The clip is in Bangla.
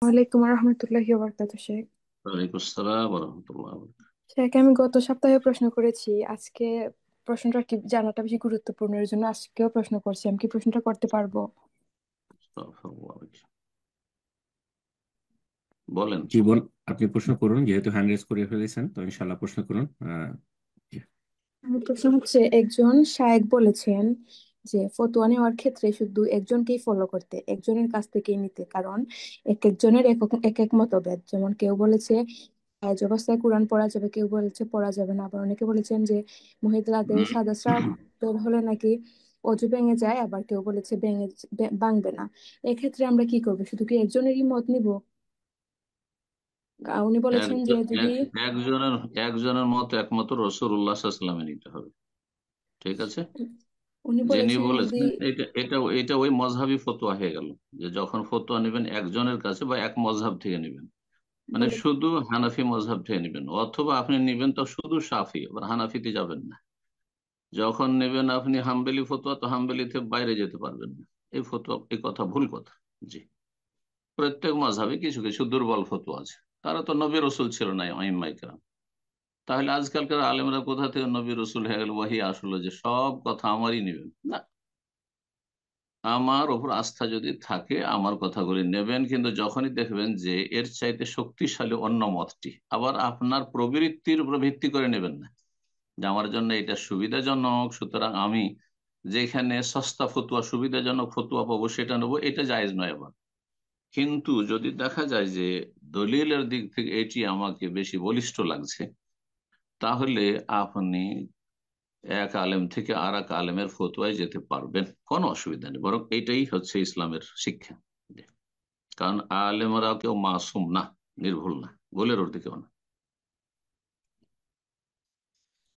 ওয়ালাইকুম রহমতুল্লাহি ওয়া বারাকাতুহু শেখ। ওয়ালাইকুম আসসালাম রহমতুল্লাহ। শেখ, আমি গত সপ্তাহে প্রশ্ন করেছি। আজকে প্রশ্নটা কি জানাটা বেশি গুরুত্বপূর্ণ, এর জন্য আজকেও প্রশ্ন করছি। আমি কি প্রশ্নটা করতে পারবো? বলেন। জি বল। আপনি প্রশ্ন করুন, যেহেতু হ্যান্ড রেজ করে ফেলেছেন তো ইনশাল্লাহ প্রশ্ন করুন। জি। আমার প্রশ্ন হচ্ছে, একজন শায়েখ বলেছেন যে ফতোয়া নেওয়ার ক্ষেত্রে শুধু একজনকেই ফলো করতে, একজনের কাছ থেকেই নিতে। কারণ এক একজনের এক এক মতভেদ। যেমন কেউ বলেছে হায়েজ অবস্থায় কোরআন পড়া যাবে, কেউ বলেছে পড়া যাবে না। আবার অনেকে বলেছেন যে মহিলাদের হুম। সাদা স্রাব বের হলে নাকি অজু ভেঙে যায়, আবার কেউ বলেছে ভাঙবে না। এক্ষেত্রে আমরা কি করবো? শুধু কি একজনেরই মত নিব? উনি বলেছেন যে একজন যদি একজনের একজনের মত একমাত্র রাসূলুল্লাহ সাল্লাল্লাহু আলাইহি ওয়াসাল্লামে নিতে হবে। ঠিক আছে। উনি যিনি বলেছেন যদি বলেছেন এটা এটা এটা ওই মজহাবি ফতোয়া হয়ে গেল, যে যখন ফতোয়া নেবেন একজনের কাছে বা এক মজহাব থেকে নেবেন, মানে বলে শুধু হানাফি মজহাব থেকে নেবেন, অথবা আপনি নেবেন তো শুধু শাফি, আবার হানাফিতে যাবেন না। যখন নেবেন আপনি হাম্বলি ফতোয়া, তো হাম্বলিতে বাইরে যেতে পারবেন না। এই ফতোয়া, এই কথা ভুল কথা। জি। প্রত্যেক মাযহাবে কিছু কিছু দুর্বল ফতোয়া আছে। তারা তো নবী রসুল ছিল না আইম্মায়ে কেরাম। তাহলে আজকালকার আলেমরা কোথা থেকে নবী রসুল হয়ে গেল, ওয়াহি আসলো যে সব কথা আমারই নেবেন না। আমার ওপর আস্থা যদি থাকে আমার কথাগুলি নেবেন, কিন্তু যখনই দেখবেন যে এর চাইতে শক্তিশালী অন্য মতটি, আবার আপনার প্রবৃত্তির উপর ভিত্তি করে নেবেন না, যে আমার জন্য এটা সুবিধাজনক সুতরাং আমি যেখানে সস্তা ফতুয়া সুবিধাজনক ফতুয়া পাবো সেটা নেবো, এটা জায়েজ নয়। আবার কিন্তু যদি দেখা যায় যে দলিলের দিক থেকে এটি আমাকে বেশি বলিষ্ঠ লাগছে, তাহলে আপনি এক আলেম থেকে আর এক আলেমের ফতুয়ায় যেতে পারবেন, কোনো অসুবিধা নেই। বরং এটাই হচ্ছে ইসলামের শিক্ষা। কারণ আলেমরা কেউ মাসুম না, নির্ভুল না, ভুলের অর্ধে কেউ না।